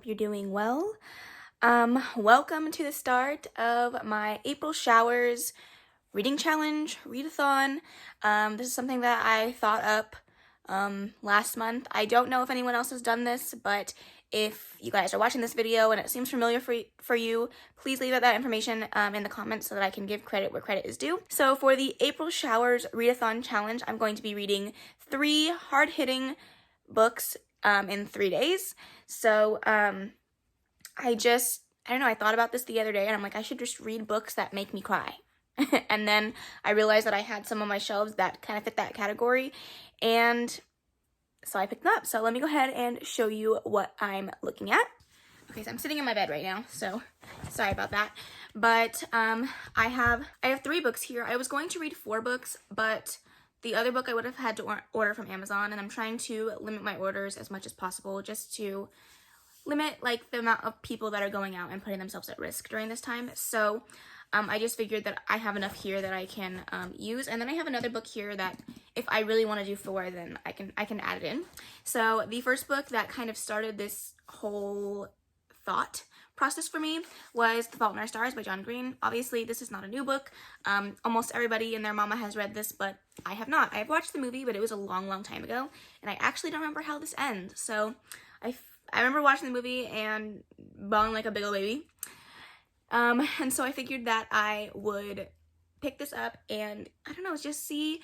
hope you're doing well. Welcome to the start of my April Showers Reading Challenge, Read-A-Thon. This is something that I thought up last month. I don't know if anyone else has done this, but if you guys are watching this video and it seems familiar for you, please leave out that information in the comments so that I can give credit where credit is due. So for the April Showers Read-A-Thon Challenge, I'm going to be reading 3 hard-hitting books in 3 days. So I don't know, I thought about this the other day and I'm like, I should just read books that make me cry. And then I realized that I had some on my shelves that kind of fit that category, and so I picked them up. So let me go ahead and show you what I'm looking at. Okay, so I'm sitting in my bed right now, so sorry about that. But I have 3 books here. I was going to read 4 books, but the other book I would have had to order from Amazon, and I'm trying to limit my orders as much as possible just to limit like the amount of people that are going out and putting themselves at risk during this time. So I just figured that I have enough here that I can use, and then I have another book here that if I really want to do 4, then I can add it in. So the first book that kind of started this whole thought process for me was The Fault in Our Stars by John Green. Obviously, this is not a new book. Almost everybody and their mama has read this, but I have not. I've watched the movie, but it was a long, long time ago, and I actually don't remember how this ends. So I remember watching the movie and bawling like a big old baby. And so I figured that I would pick this up and, I don't know, just see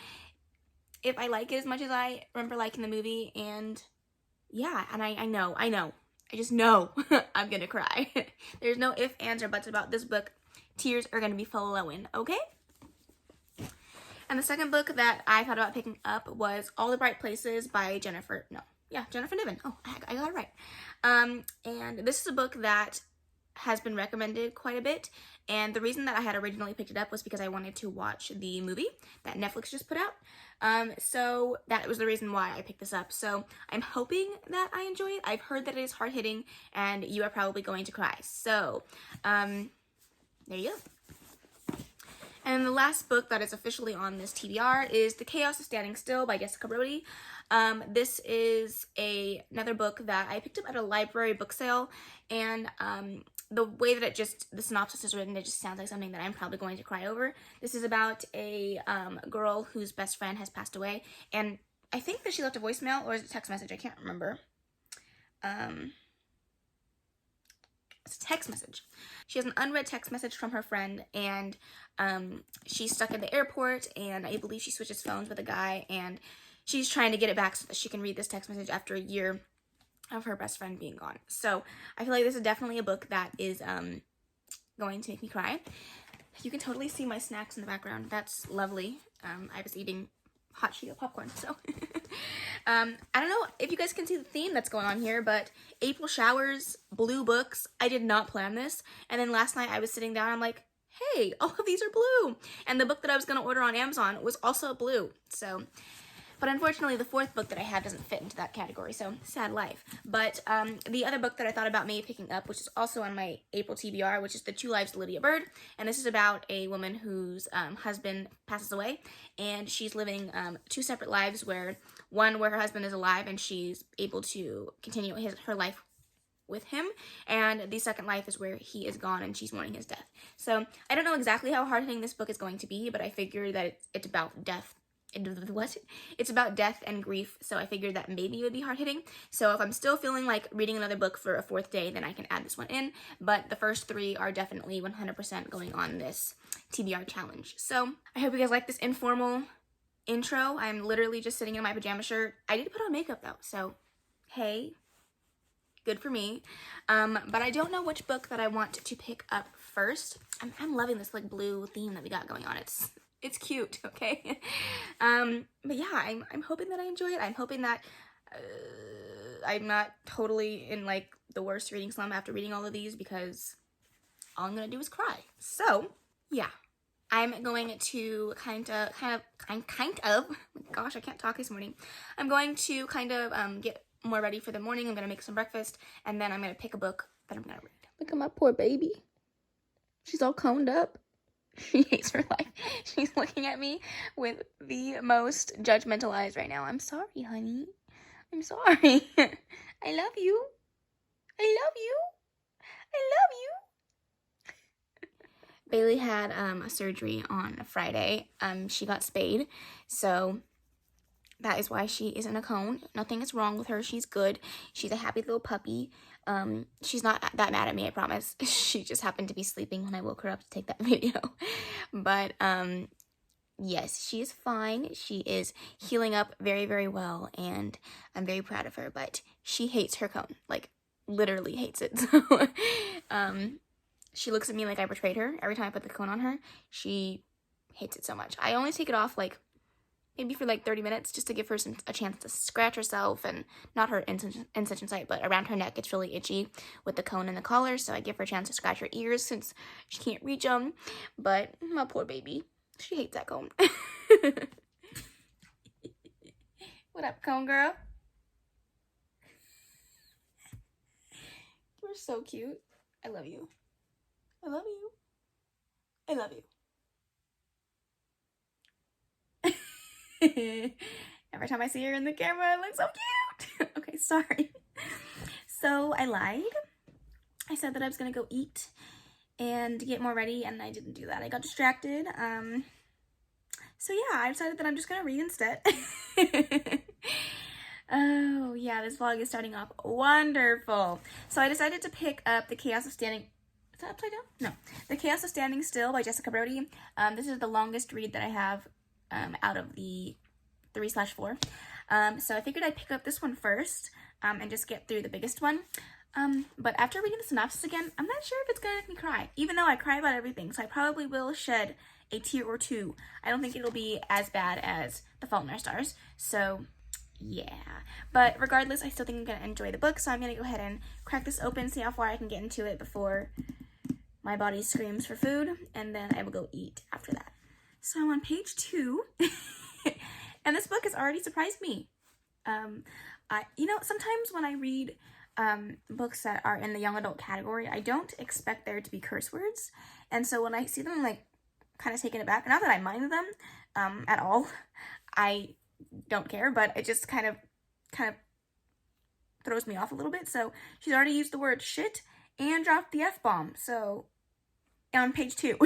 if I like it as much as I remember liking the movie. And yeah, and I know, I just know I'm gonna cry. There's no ifs, ands, or buts about this book. Tears are gonna be flowing, okay? And the second book that I thought about picking up was All the Bright Places by Jennifer Niven. Oh, I got it right. And this is a book that has been recommended quite a bit, and the reason that I had originally picked it up was because I wanted to watch the movie that Netflix just put out. So that was the reason why I picked this up. So I'm hoping that I enjoy it. I've heard that it is hard-hitting and you are probably going to cry. So there you go. And the last book that is officially on this TBR is The Chaos of Standing Still by Jessica Brody. This is another book that I picked up at a library book sale, and the way that the synopsis is written, it just sounds like something that I'm probably going to cry over. This is about a girl whose best friend has passed away, and I think that she left a voicemail, or is it a text message? I can't remember. It's a text message. She has an unread text message from her friend, and she's stuck at the airport, and I believe she switches phones with a guy, and she's trying to get it back so that she can read this text message after a year of her best friend being gone. So I feel like this is definitely a book that is going to make me cry. You can totally see my snacks in the background. That's lovely. I was eating hot Cheeto popcorn, so I don't know if you guys can see the theme that's going on here, but April Showers, blue books. I did not plan this, and then last night I was sitting down, I'm like, hey, all of these are blue, and the book that I was going to order on Amazon was also blue. So but unfortunately, the 4th book that I have doesn't fit into that category, so sad life. But the other book that I thought about maybe picking up, which is also on my April TBR, which is The Two Lives of Lydia Bird, and this is about a woman whose husband passes away, and she's living 2 separate lives, where her husband is alive and she's able to continue her life with him, and the second life is where he is gone and she's mourning his death. So I don't know exactly how hard-hitting this book is going to be, but I figure that it's about death. It's about death and grief, so I figured that maybe it would be hard-hitting. So if I'm still feeling like reading another book for a 4th day, then I can add this one in, but the first 3 are definitely 100% going on this TBR challenge. So I hope you guys like this informal intro. I'm literally just sitting in my pajama shirt. I did put on makeup though, so hey, good for me. But I don't know which book that I want to pick up first. I'm loving this like blue theme that we got going on. It's cute, okay? But yeah, I'm hoping that I enjoy it. I'm hoping that I'm not totally in like the worst reading slump after reading all of these, because all I'm gonna do is cry. So yeah, I'm going to kind of, oh my gosh, I can't talk this morning. I'm going to kind of get more ready for the morning. I'm gonna make some breakfast, and then I'm gonna pick a book that I'm gonna read. Look at my poor baby. She's all coned up. She hates her life. She's looking at me with the most judgmental eyes right now. I'm sorry, honey. I'm sorry. I love you. I love you. I love you. Bailey had a surgery on Friday. She got spayed, so that is why she is in a cone. Nothing is wrong with her. She's good. She's a happy little puppy. She's not that mad at me, I promise. She just happened to be sleeping when I woke her up to take that video. But yes, she is fine. She is healing up very, very well, and I'm very proud of her. But she hates her cone, like literally hates it. So she looks at me like I betrayed her every time I put the cone on her. She hates it so much. I only take it off like maybe for like 30 minutes just to give her a chance to scratch herself, and not her incision site, but around her neck. It's really itchy with the cone and the collar, so I give her a chance to scratch her ears since she can't reach them. But my poor baby, she hates that cone. What up, cone girl? You're so cute. I love you. I love you. I love you. Every time I see her in the camera, it looks so cute. Okay, sorry. So I lied. I said that I was gonna go eat and get more ready, and I didn't do that. I got distracted. So yeah, I decided that I'm just gonna read instead. Oh yeah, this vlog is starting off wonderful. So I decided to pick up The Chaos of Standing... Is that upside down? No. The Chaos of Standing Still by Jessica Brody. This is the longest read that I have out of the 3/4. So I figured I'd pick up this one first and just get through the biggest one. But after reading the synopsis again, I'm not sure if it's gonna make me cry, even though I cry about everything, so I probably will shed a tear or two. I don't think it'll be as bad as The Fault in Our Stars, so yeah. But regardless, I still think I'm gonna enjoy the book, so I'm gonna go ahead and crack this open, see how far I can get into it before my body screams for food, and then I will go eat after that. So I'm on page 2, and this book has already surprised me. Sometimes when I read books that are in the young adult category, I don't expect there to be curse words, and so when I see them, I'm like kind of taken aback. Not that I mind them at all. I don't care, but it just kind of throws me off a little bit. So she's already used the word shit and dropped the F-bomb, so on page 2.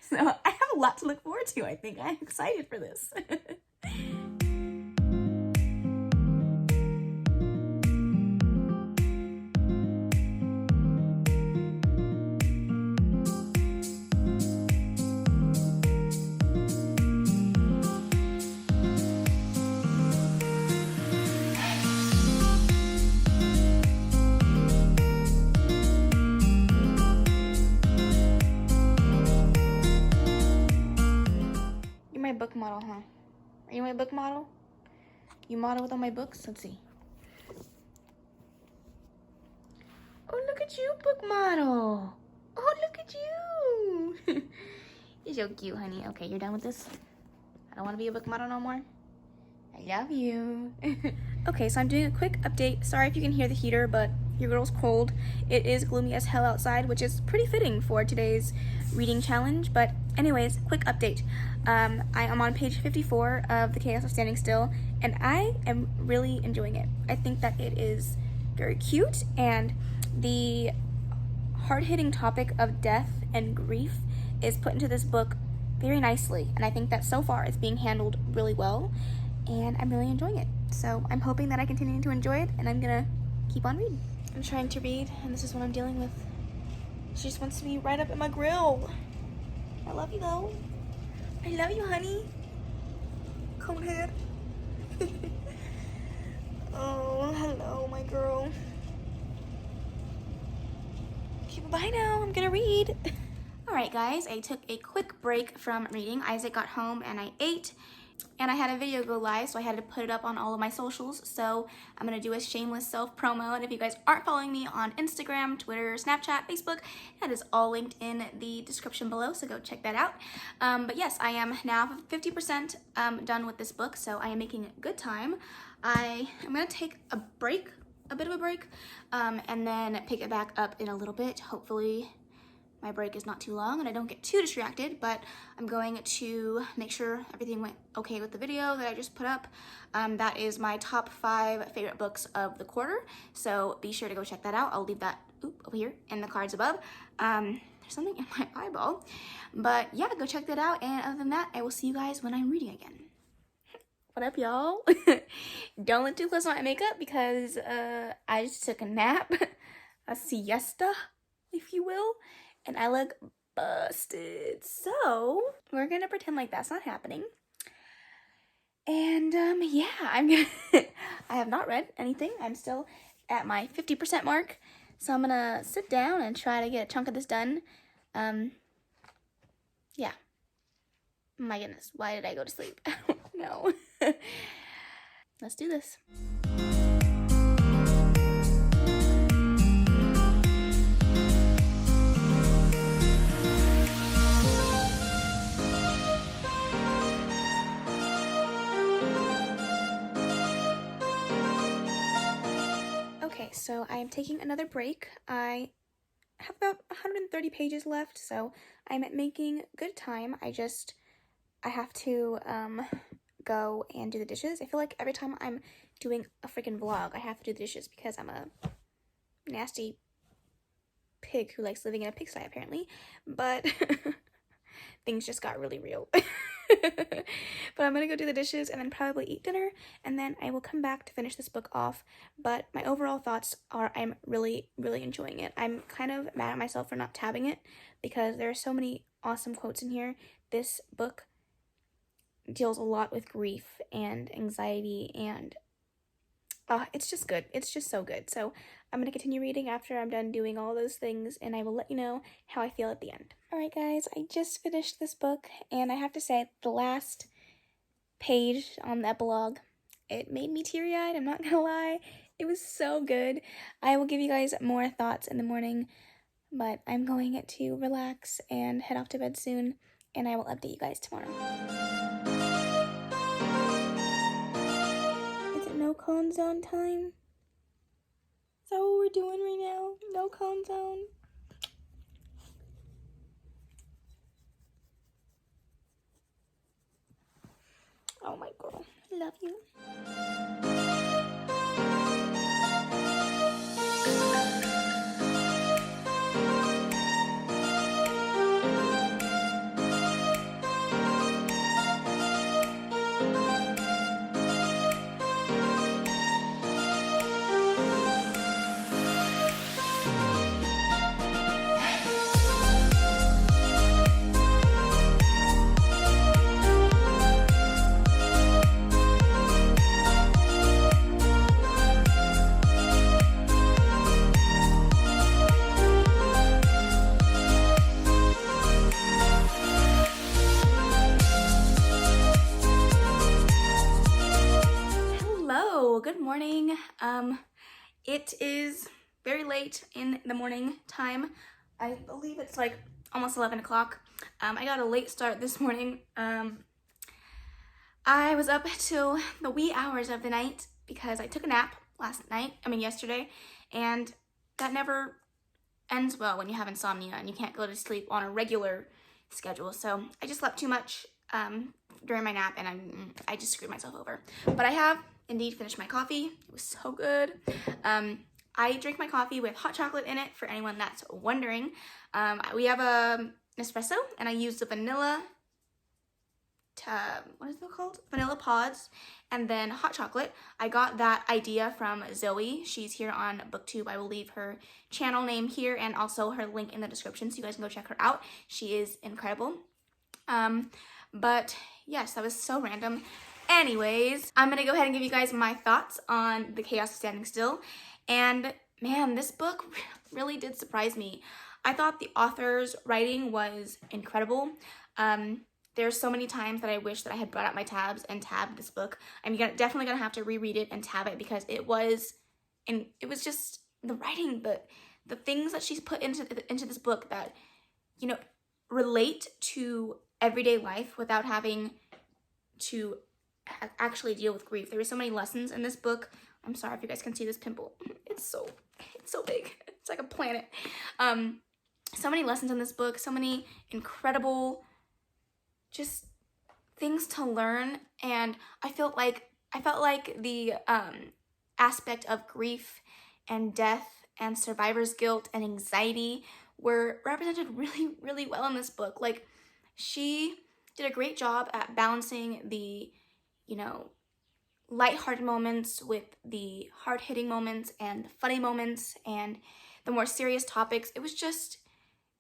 So I have a lot to look forward to, I think. I'm excited for this. Book model, huh? Are you my book model? You model with all my books? Let's see. Oh, look at you, book model. Oh, look at you. You're so cute, honey. Okay, you're done with this? I don't want to be a book model no more. I love you. Okay, so I'm doing a quick update. Sorry if you can hear the heater, but your girl's cold. It is gloomy as hell outside, which is pretty fitting for today's reading challenge. But anyways, quick update. I am on page 54 of The Chaos of Standing Still, and I am really enjoying it. I think that it is very cute, and the hard-hitting topic of death and grief is put into this book very nicely, and I think that so far it's being handled really well, and I'm really enjoying it. So I'm hoping that I continue to enjoy it, and I'm gonna keep on reading. I'm trying to read, and this is what I'm dealing with. She just wants to be right up in my grill. I love you though. I love you, honey. Conehead. Oh, hello, my girl. Okay, bye now. I'm gonna read. Alright, guys, I took a quick break from reading. Isaac got home and I ate. And I had a video go live, so I had to put it up on all of my socials. So I'm going to do a shameless self-promo. And if you guys aren't following me on Instagram, Twitter, Snapchat, Facebook, that is all linked in the description below, so go check that out. But yes, I am now 50% done with this book, so I am making good time. I'm going to take a break, a bit of a break, and then pick it back up in a little bit, hopefully my break is not too long and I don't get too distracted, but I'm going to make sure everything went okay with the video that I just put up. That is my top 5 favorite books of the quarter, so be sure to go check that out. I'll leave that over here in the cards above. There's something in my eyeball, but yeah, go check that out, and other than that, I will see you guys when I'm reading again. What up, y'all? Don't look too close on my makeup because I just took a nap, a siesta, if you will, and I look busted. So we're gonna pretend like that's not happening. And yeah, I have not read anything. I'm still at my 50% mark, so I'm gonna sit down and try to get a chunk of this done. Yeah. My goodness, why did I go to sleep? I don't know. Let's do this. Okay, so I am taking another break. I have about 130 pages left, so I'm making good time. I have to go and do the dishes. I feel like every time I'm doing a freaking vlog, I have to do the dishes because I'm a nasty pig who likes living in a pigsty, apparently. But things just got really real. But I'm gonna go do the dishes and then probably eat dinner, and then I will come back to finish this book off. But my overall thoughts are I'm really, really enjoying it. I'm kind of mad at myself for not tabbing it because there are so many awesome quotes in here. This book deals a lot with grief and anxiety, and it's just good. It's just so good. So I'm going to continue reading after I'm done doing all those things, and I will let you know how I feel at the end. Alright guys, I just finished this book, and I have to say, the last page on the epilogue, it made me teary-eyed, I'm not gonna lie. It was so good. I will give you guys more thoughts in the morning, but I'm going to relax and head off to bed soon, and I will update you guys tomorrow. Is it no cone zone time? Is that what we're doing right now? No cone zone? Oh my girl, I love you. Good morning. It is very late in the morning time. I believe it's like almost 11 o'clock. I got a late start this morning. I was up till the wee hours of the night because I took a nap yesterday, and that never ends well when you have insomnia and you can't go to sleep on a regular schedule. So I just slept too much during my nap, and I just screwed myself over. But I have indeed finished my coffee. It was so good. I drink my coffee with hot chocolate in it, for anyone that's wondering. We have a espresso, and I use the vanilla, what is it called? Vanilla pods, and then hot chocolate. I got that idea from Zoe. She's here on BookTube. I will leave her channel name here and also her link in the description so you guys can go check her out. She is incredible. But yes, that was so random. Anyways, I'm gonna go ahead and give you guys my thoughts on The Chaos of Standing Still. And man, this book really did surprise me. I thought the author's writing was incredible. There's so many times that I wish that I had brought out my tabs and tabbed this book. I'm definitely gonna have to reread it and tab it because it was just the writing, the things that she's put into this book that, you know, relate to everyday life without having to actually deal with grief. There were so many lessons in this book. I'm sorry if you guys can see this pimple. It's so big. It's like a planet. so many lessons in this book, so many incredible just things to learn, and I felt like the aspect of grief and death and survivor's guilt and anxiety were represented really, really well in this book. Like, she did a great job at balancing the, you know, lighthearted moments with the hard-hitting moments and the funny moments and the more serious topics. It was just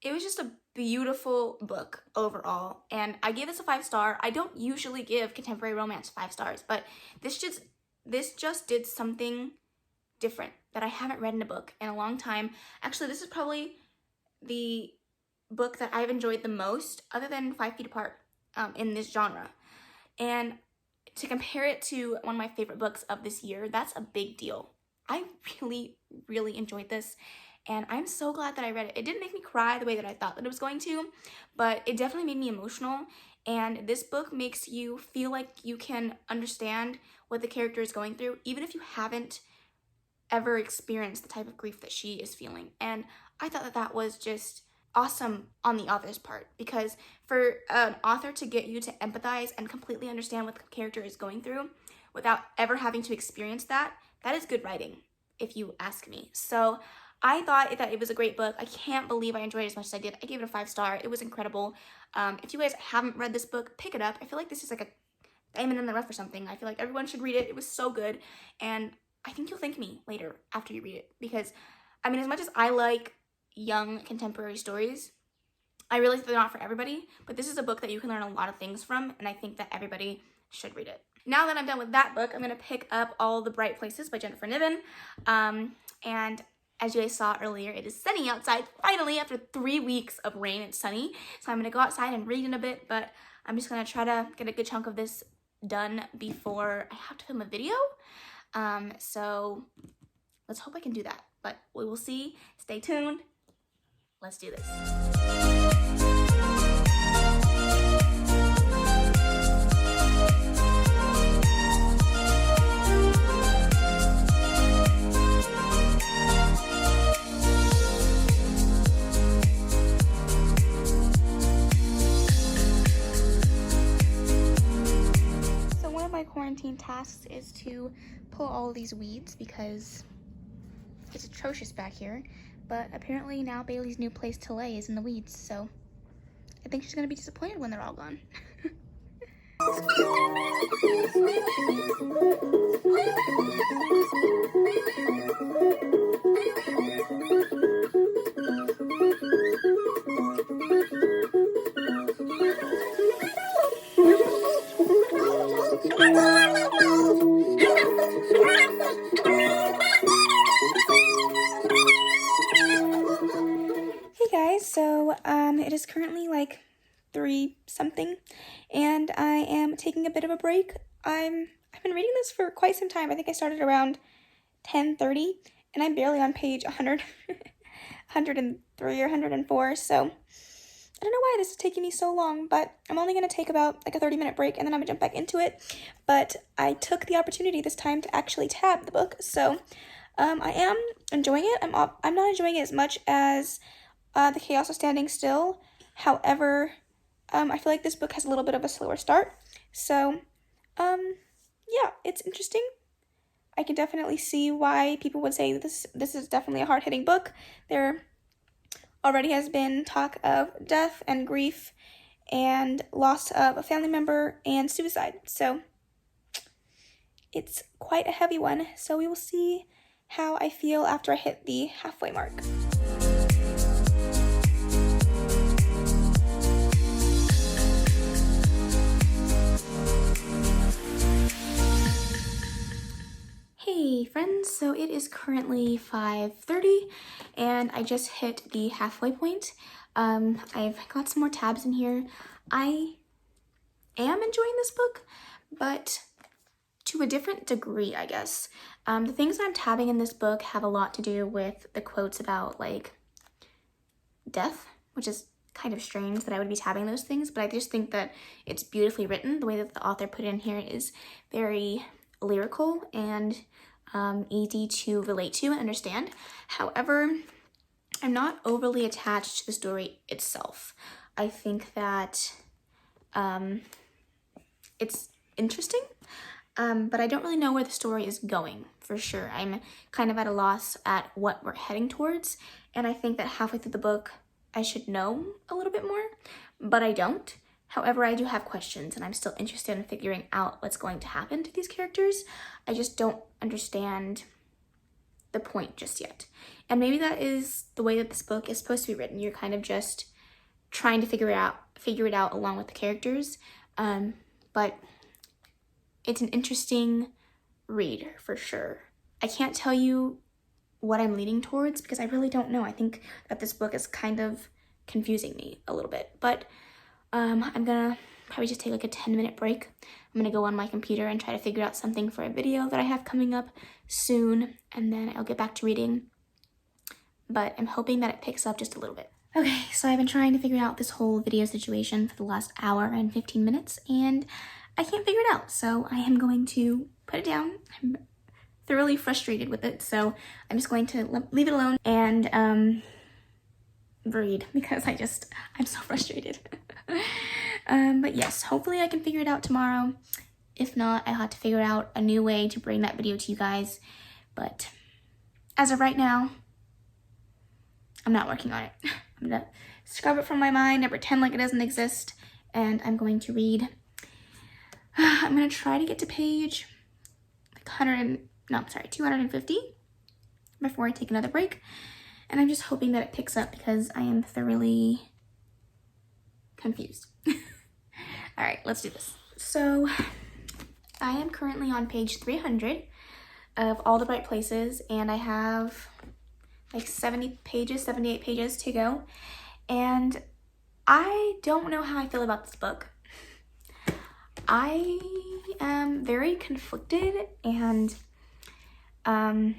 a beautiful book overall, and I gave this a 5-star. I don't usually give contemporary romance 5 stars, but this just did something different that I haven't read in a book in a long time. Actually, this is probably the book that I've enjoyed the most, other than 5 Feet Apart, in this genre. And to compare it to one of my favorite books of this year, that's a big deal. I really, really enjoyed this, and I'm so glad that I read it. It didn't make me cry the way that I thought that it was going to, but it definitely made me emotional, and this book makes you feel like you can understand what the character is going through, even if you haven't ever experienced the type of grief that she is feeling. And I thought that that was just awesome on the author's part, because for an author to get you to empathize and completely understand what the character is going through without ever having to experience that, that is good writing, if you ask me. So I thought that it was a great book. I can't believe I enjoyed it as much as I did. I gave it a 5-star. It was incredible. If you guys haven't read this book, pick it up. I feel like this is like a diamond in the rough or something. I feel like everyone should read it. It was so good, and I think you'll thank me later after you read it, because, I mean, as much as I like young contemporary stories, I realize they're not for everybody, but this is a book that you can learn a lot of things from, and I think that everybody should read it. Now that I'm done with that book, I'm going to pick up All the Bright Places by Jennifer Niven, and as you guys saw earlier, it is sunny outside. Finally, after 3 weeks of rain, it's sunny, so I'm going to go outside and read in a bit, but I'm just going to try to get a good chunk of this done before I have to film a video. So let's hope I can do that, but we will see. Stay tuned. Let's do this. So one of my quarantine tasks is to pull all of these weeds because it's atrocious back here. But apparently now Bailey's new place to lay is in the weeds, so I think she's gonna be disappointed when they're all gone. Hey guys, so it is currently like 3 something, and I am taking a bit of a break. I've been reading this for quite some time. I think I started around 10:30, and I'm barely on page 100, 103 or 104, so I don't know why this is taking me so long, but I'm only going to take about like a 30-minute break, and then I'm going to jump back into it. But I took the opportunity this time to actually tab the book, so I am enjoying it. I'm not enjoying it as much as The Chaos of Standing Still. However, I feel like this book has a little bit of a slower start. So, yeah, it's interesting. I can definitely see why people would say this is definitely a hard-hitting book. There already has been talk of death and grief and loss of a family member and suicide. So, it's quite a heavy one. So we will see how I feel after I hit the halfway mark. Hey friends, so it is currently 5:30 and I just hit the halfway point. I've got some more tabs in here. I am enjoying this book, but to a different degree, I guess. The things that I'm tabbing in this book have a lot to do with the quotes about like death, which is kind of strange that I would be tabbing those things, but I just think that it's beautifully written. The way that the author put it in here is very lyrical and easy to relate to and understand. However, I'm not overly attached to the story itself. I think that it's interesting, but I don't really know where the story is going for sure. I'm kind of at a loss at what we're heading towards, and I think that halfway through the book I should know a little bit more, but I don't. However, I do have questions, and I'm still interested in figuring out what's going to happen to these characters. I just don't understand the point just yet. And maybe that is the way that this book is supposed to be written. You're kind of just trying to figure it out along with the characters. But it's an interesting read for sure. I can't tell you what I'm leaning towards because I really don't know. I think that this book is kind of confusing me a little bit, but I'm gonna probably just take like a 10-minute break. I'm gonna go on my computer and try to figure out something for a video that I have coming up soon, and then I'll get back to reading, but I'm hoping that it picks up just a little bit. Okay, so I've been trying to figure out this whole video situation for the last hour and 15 minutes, and I can't figure it out, so I am going to put it down. I'm thoroughly frustrated with it, so I'm just going to leave it alone and read because I'm so frustrated. But yes, hopefully I can figure it out tomorrow. If not, I'll have to figure out a new way to bring that video to you guys, but as of right now, I'm not working on it. I'm gonna scrub it from my mind and pretend like it doesn't exist, and I'm going to read. I'm gonna try to get to page 250 before I take another break, and I'm just hoping that it picks up because I am thoroughly confused. All right, let's do this. So I am currently on page 300 of All the Bright Places, and I have like 78 pages to go, and I don't know how I feel about this book. I am very conflicted, and I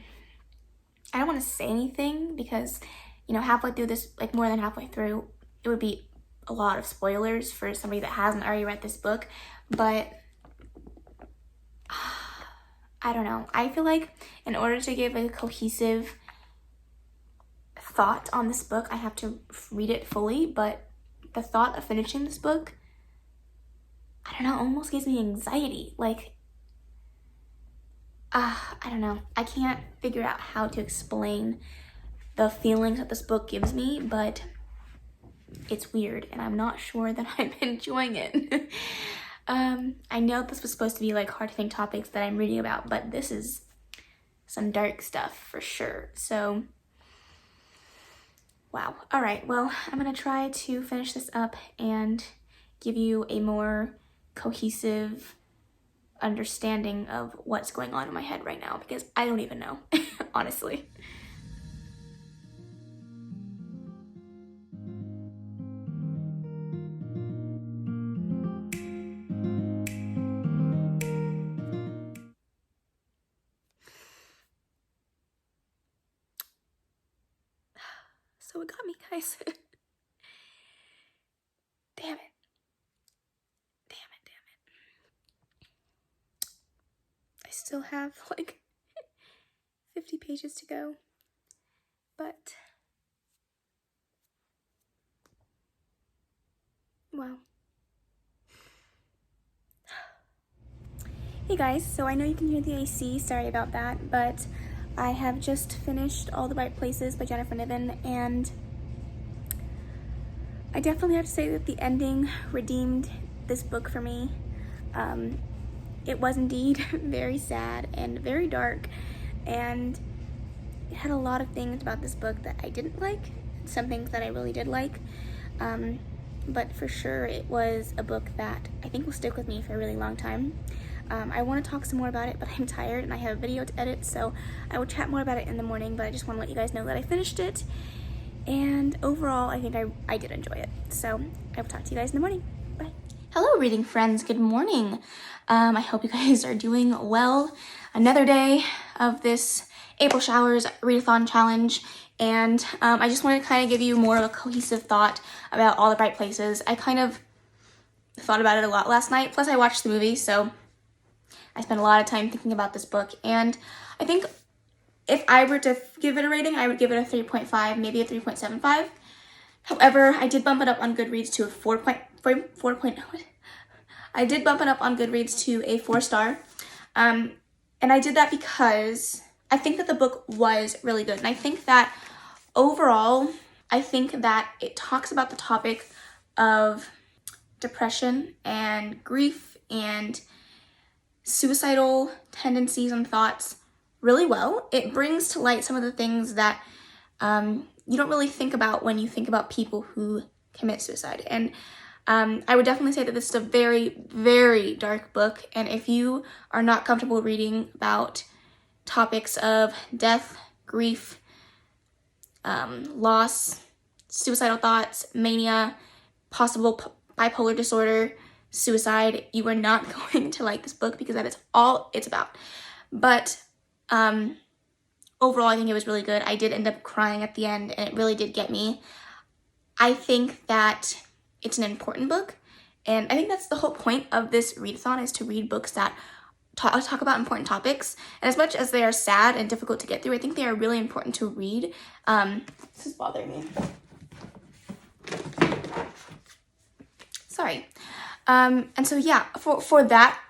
don't want to say anything because, you know, halfway through this, like more than halfway through, it would be a lot of spoilers for somebody that hasn't already read this book, but I don't know. I feel like in order to give a cohesive thought on this book, I have to read it fully, but the thought of finishing this book, I don't know, almost gives me anxiety. Like, I don't know. I can't figure out how to explain the feelings that this book gives me, but it's weird, and I'm not sure that I'm enjoying it. I know this was supposed to be like hard-hitting topics that I'm reading about, but this is some dark stuff for sure. So, wow. All right, well, I'm gonna try to finish this up and give you a more cohesive understanding of what's going on in my head right now, because I don't even know, honestly. So it got me, guys. Damn it. I still have like 50 pages to go, but wow. Hey guys, so I know you can hear the AC, sorry about that, but I have just finished All the Bright Places by Jennifer Niven, and I definitely have to say that the ending redeemed this book for me. It was indeed very sad and very dark, and it had a lot of things about this book that I didn't like, some things that I really did like, but for sure it was a book that I think will stick with me for a really long time. I want to talk some more about it, but I'm tired and I have a video to edit, so I will chat more about it in the morning, but I just want to let you guys know that I finished it, and overall I think I did enjoy it. So I will talk to you guys in the morning. Bye. Hello reading friends, good morning. I hope you guys are doing well. Another day of this April Showers Read-A-Thon challenge, and I just wanted to kind of give you more of a cohesive thought about All the Bright Places. I kind of thought about it a lot last night, plus I watched the movie, so I spent a lot of time thinking about this book, and I think if I were to give it a rating, I would give it a 3.5, maybe a 3.75. However, I did bump it up on Goodreads to a 4 point. I did bump it up on Goodreads to a 4-star. And I did that because I think that the book was really good. And I think that overall, I think that it talks about the topic of depression and grief and suicidal tendencies and thoughts really well. It brings to light some of the things that you don't really think about when you think about people who commit suicide. And I would definitely say that this is a very, very dark book. And if you are not comfortable reading about topics of death, grief, loss, suicidal thoughts, mania, possible bipolar disorder, suicide, you are not going to like this book because that is all it's about. But overall, I think it was really good. I did end up crying at the end, and it really did get me. I think that it's an important book, and I think that's the whole point of this read-a-thon, is to read books that talk about important topics. And as much as they are sad and difficult to get through, I think they are really important to read. This is bothering me. Sorry. And so yeah, for that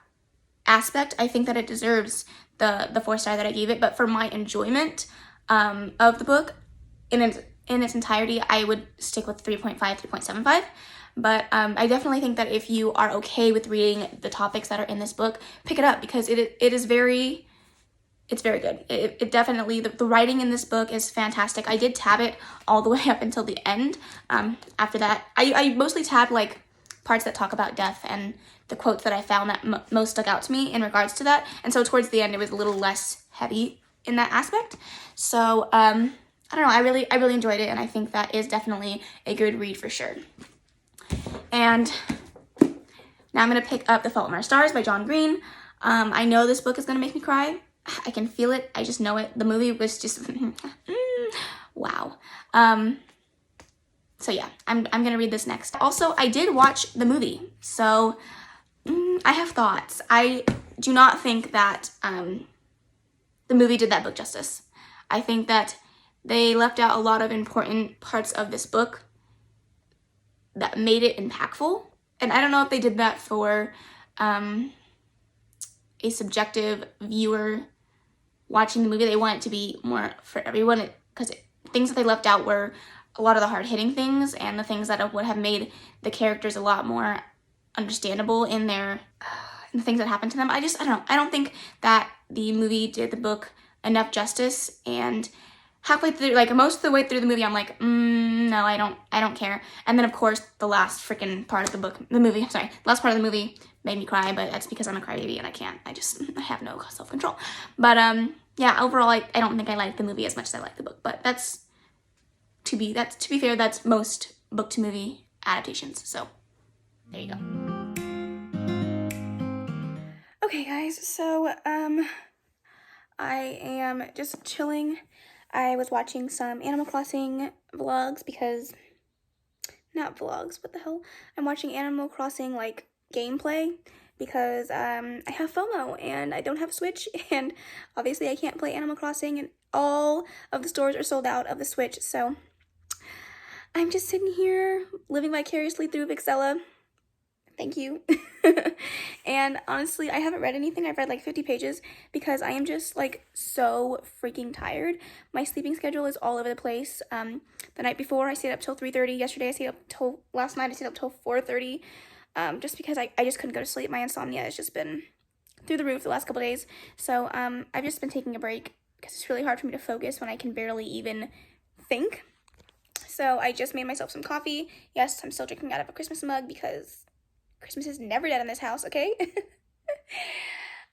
aspect, I think that it deserves the 4-star that I gave it. But for my enjoyment of the book in its entirety, I would stick with 3.5, 3.75. But I definitely think that if you are okay with reading the topics that are in this book, pick it up, because it's very good. It definitely, the writing in this book is fantastic. I did tab it all the way up until the end. After that, I mostly tabbed like parts that talk about death and the quotes that I found that most stuck out to me in regards to that. And so towards the end, it was a little less heavy in that aspect. So I don't know, I really enjoyed it, and I think that is definitely a good read for sure. And now I'm going to pick up The Fault in Our Stars by John Green. I know this book is going to make me cry. I can feel it. I just know it. The movie was just, wow. So yeah, I'm going to read this next. Also, I did watch the movie, so I have thoughts. I do not think that the movie did that book justice. I think that they left out a lot of important parts of this book that made it impactful. And I don't know if they did that for a subjective viewer watching the movie. They want it to be more for everyone, because things that they left out were a lot of the hard-hitting things and the things that would have made the characters a lot more understandable in the things that happened to them. I don't know. I don't think that the movie did the book enough justice, and halfway through, like most of the way through the movie, I'm like, no, I don't care. And then of course the last freaking part of last part of the movie made me cry, but that's because I'm a crybaby and I have no self-control. But yeah, overall, I don't think I like the movie as much as I like the book, but to be fair, that's most book to movie adaptations. So there you go. Okay guys, so I am just chilling. I was watching some Animal Crossing vlogs not vlogs, what the hell? I'm watching Animal Crossing like gameplay because I have FOMO and I don't have a Switch, and obviously I can't play Animal Crossing, and all of the stores are sold out of the Switch, so I'm just sitting here living vicariously through Vixella. Thank you. And honestly, I haven't read anything. I've read like 50 pages because I am just like so freaking tired. My sleeping schedule is all over the place. The night before I stayed up till 3:30. Last night I stayed up till 4:30. Just because I just couldn't go to sleep. My insomnia has just been through the roof the last couple days. So I've just been taking a break because it's really hard for me to focus when I can barely even think. So I just made myself some coffee. Yes, I'm still drinking out of a Christmas mug because Christmas is never dead in this house, okay?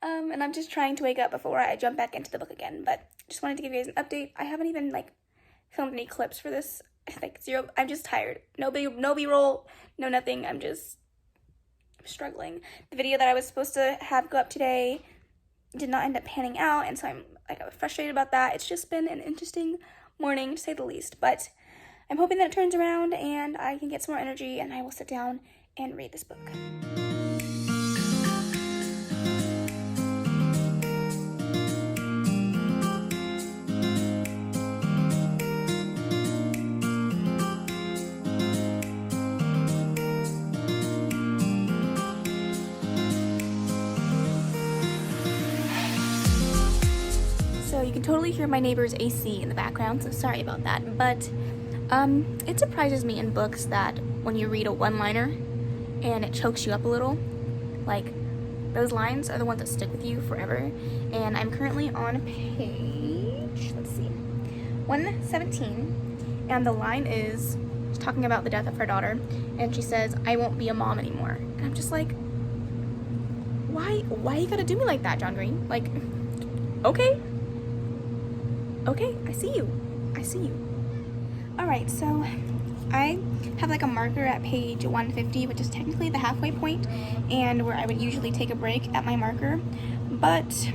And I'm just trying to wake up before I jump back into the book again. But just wanted to give you guys an update. I haven't even like filmed any clips for this. Like zero. I'm just tired. No B-roll, no nothing. I'm struggling. The video that I was supposed to have go up today did not end up panning out, and so I'm like frustrated about that. It's just been an interesting morning, to say the least. But I'm hoping that it turns around and I can get some more energy, and I will sit down and read this book. can totally hear my neighbor's AC in the background, so sorry about that. But it surprises me in books that when you read a one-liner and it chokes you up a little, like those lines are the ones that stick with you forever. And I'm currently on page, let's see, 117, and the line is talking about the death of her daughter, and she says, "I won't be a mom anymore." And I'm just like, why you gotta do me like that, John Green? Like, okay, I see you. All right, so I have like a marker at page 150, which is technically the halfway point, and where I would usually take a break at my marker, but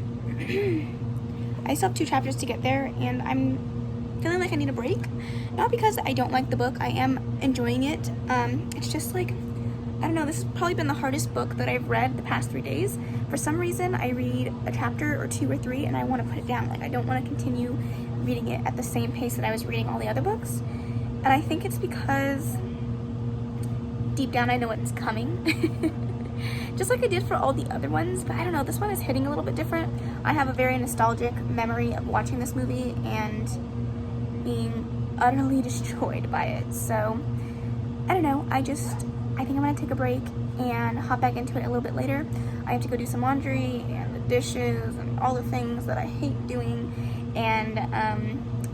I still have 2 chapters to get there, and I'm feeling like I need a break. Not because I don't like the book, I am enjoying it. It's just like, I don't know, this has probably been the hardest book that I've read the past 3 days. For some reason, I read a chapter or 2 or 3 and I want to put it down. Like, I don't want to continue reading it at the same pace that I was reading all the other books. And I think it's because deep down I know what's coming. Just like I did for all the other ones, but I don't know, this one is hitting a little bit different. I have a very nostalgic memory of watching this movie and being utterly destroyed by it. So, I don't know, I think I'm gonna take a break and hop back into it a little bit later. I have to go do some laundry and the dishes and all the things that I hate doing, and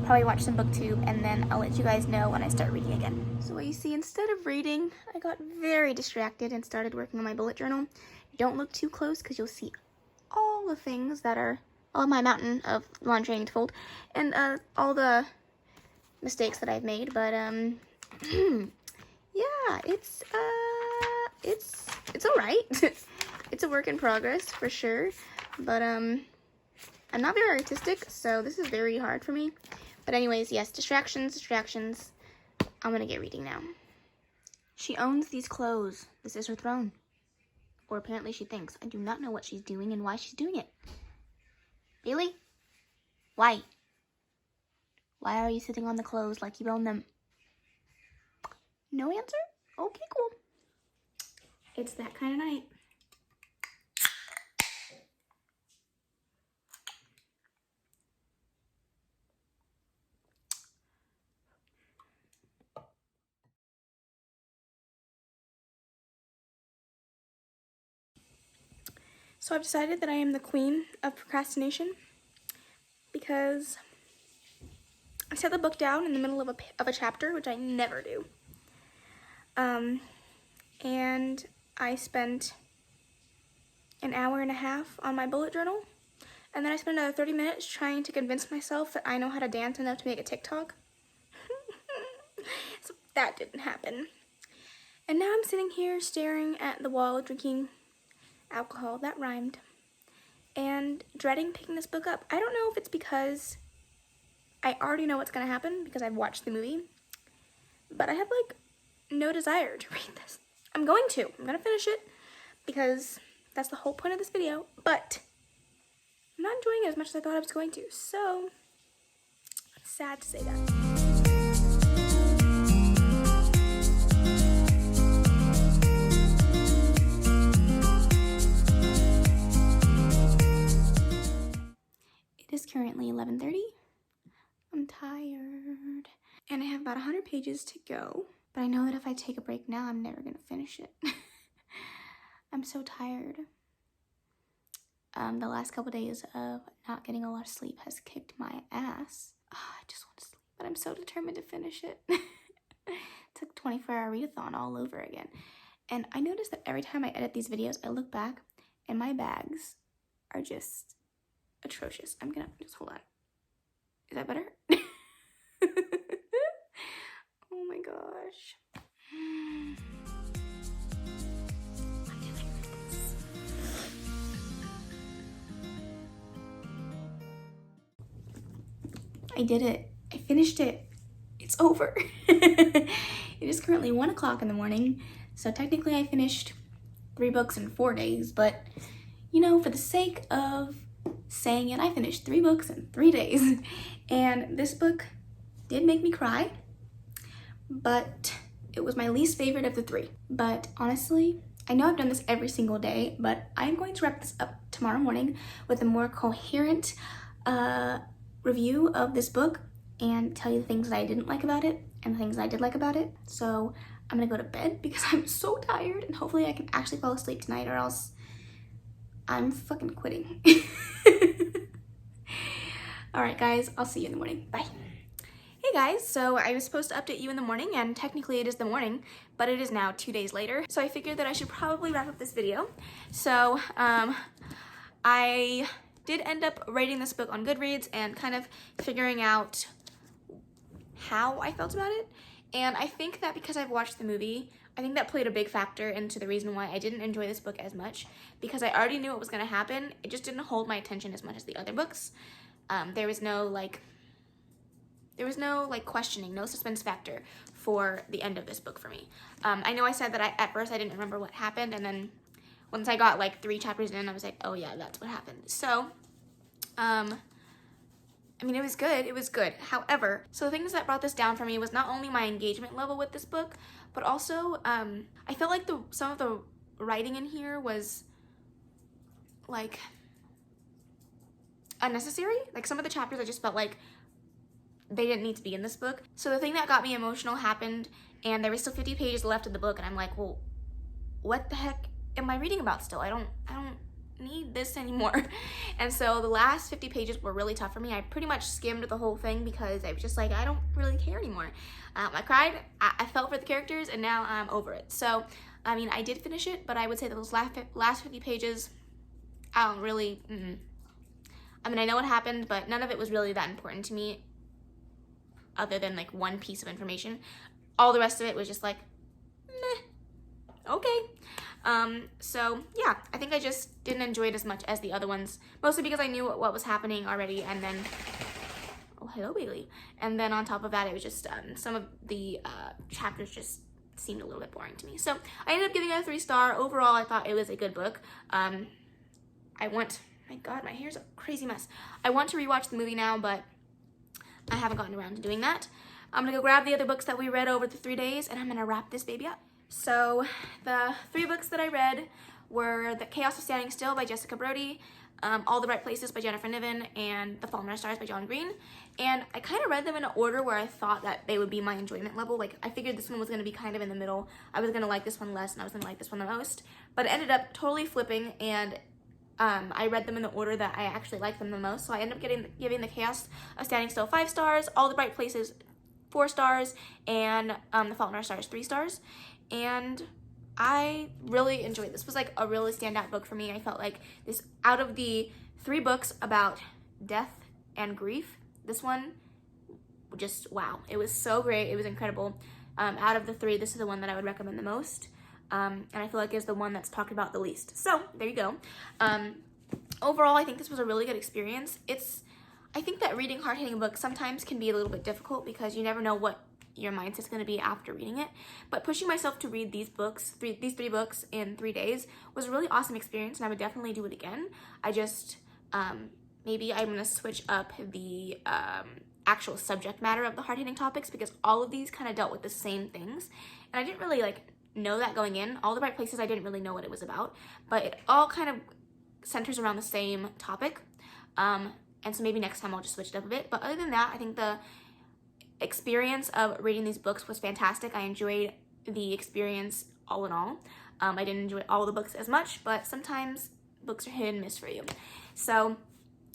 probably watch some booktube, and then I'll let you guys know when I start reading again. So what you see, instead of reading, I got very distracted and started working on my bullet journal. Don't look too close because you'll see all the things that are on my mountain of laundry I need to fold, and all the mistakes that I've made, but yeah, it's all right. It's a work in progress for sure, but I'm not very artistic, so this is very hard for me. But anyways, yes, distractions. I'm gonna get reading now. She owns these clothes. This is her throne. Or apparently she thinks. I do not know what she's doing and why she's doing it. Really? Why? Why are you sitting on the clothes like you own them? No answer? Okay, cool. It's that kind of night. So I've decided that I am the queen of procrastination because I set the book down in the middle of a chapter, which I never do. And I spent an hour and a half on my bullet journal, and then I spent another 30 minutes trying to convince myself that I know how to dance enough to make a TikTok. So that didn't happen. And now I'm sitting here staring at the wall drinking alcohol, that rhymed, and dreading picking this book up. I don't know if it's because I already know what's gonna happen because I've watched the movie, but I have like no desire to read this. I'm gonna finish it because that's the whole point of this video, but I'm not enjoying it as much as I thought I was going to, so it's sad to say that. It is currently 11:30. I'm tired. And I have about 100 pages to go. But I know that if I take a break now, I'm never gonna finish it. I'm so tired. The last couple days of not getting a lot of sleep has kicked my ass. I just want to sleep, but I'm so determined to finish it. It's like 24-hour read-a-thon all over again. And I noticed that every time I edit these videos, I look back and my bags are just atrocious. I'm gonna just hold on. Is that better? Oh my gosh. I did it. I finished it. It's over. It is currently 1 o'clock in the morning, so technically I finished 3 books in 4 days, but you know, for the sake of saying it, I finished 3 books in 3 days. And this book did make me cry, but it was my least favorite of the 3. But honestly, I know I've done this every single day, but I'm going to wrap this up tomorrow morning with a more coherent review of this book and tell you the things that I didn't like about it and the things that I did like about it. So I'm gonna go to bed because I'm so tired, and hopefully I can actually fall asleep tonight, or else I'm fucking quitting. All right, guys, I'll see you in the morning. Bye. Hey guys, so I was supposed to update you in the morning, and technically it is the morning, but it is now 2 days later. So I figured that I should probably wrap up this video. So I did end up rating this book on Goodreads and kind of figuring out how I felt about it. And I think that because I've watched the movie, I think that played a big factor into the reason why I didn't enjoy this book as much, because I already knew what was going to happen. It just didn't hold my attention as much as the other books. There was no questioning, no suspense factor for the end of this book for me. I know I said that at first I didn't remember what happened, and then once I got like 3 chapters in, I was like, oh yeah, that's what happened. So, I mean, it was good. However, so the things that brought this down for me was not only my engagement level with this book, but also, I felt like some of the writing in here was like unnecessary. Like some of the chapters I just felt like they didn't need to be in this book. So the thing that got me emotional happened, and there was still 50 pages left of the book, and I'm like, well, what the heck am I reading about still? I don't need this anymore. And so the last 50 pages were really tough for me. I pretty much skimmed the whole thing because I was just like, I don't really care anymore. I cried, I felt for the characters, and now I'm over it. So, I mean, I did finish it, but I would say that those last 50 pages, I don't really, I mean, I know what happened, but none of it was really that important to me other than like one piece of information. All the rest of it was just like, meh, okay. So yeah, I think I just didn't enjoy it as much as the other ones, mostly because I knew what was happening already, and then, oh, hello, Bailey. And then on top of that, it was just, some of the, chapters just seemed a little bit boring to me. So I ended up giving it a 3-star. Overall, I thought it was a good book. My God, my hair's a crazy mess. I want to rewatch the movie now, but I haven't gotten around to doing that. I'm gonna go grab the other books that we read over the 3 days, and I'm gonna wrap this baby up. So the 3 books that I read were The Chaos of Standing Still by Jessica Brody, All the Right Places by Jennifer Niven, and The Fault in Our Stars by John Green. And I kind of read them in an order where I thought that they would be my enjoyment level. Like, I figured this one was going to be kind of in the middle. I was going to like this one less, and I was going to like this one the most. But it ended up totally flipping, and I read them in the order that I actually liked them the most. So I ended up giving The Chaos of Standing Still 5 stars, All the Bright Places 4 stars, and The Fault in Our Stars 3 stars. And I really enjoyed this. This was like a really standout book for me. I felt like this, out of the 3 books about death and grief, this one, just wow. It was so great. It was incredible. Out of the 3, this is the one that I would recommend the most. And I feel like is the one that's talked about the least. So there you go. Overall, I think this was a really good experience. I think that reading hard-hitting books sometimes can be a little bit difficult because you never know what your mindset's going to be after reading it. But pushing myself to read these three books in 3 days was a really awesome experience, and I would definitely do it again. I just, maybe I'm going to switch up the actual subject matter of the hard-hitting topics, because all of these kind of dealt with the same things, and I didn't really know that going in. All the Right Places, I didn't really know what it was about, but it all kind of centers around the same topic. And so maybe next time I'll just switch it up a bit. But other than that, I think the experience of reading these books was fantastic. I enjoyed the experience all in all. I didn't enjoy all the books as much, but sometimes books are hit and miss for you. So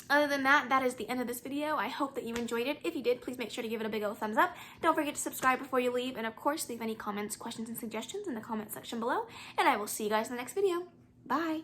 other than that, that is the end of this video. I hope that you enjoyed it. If you did, please make sure to give it a big old thumbs up. Don't forget to subscribe before you leave. And of course, leave any comments, questions, and suggestions in the comment section below. And I will see you guys in the next video. Bye.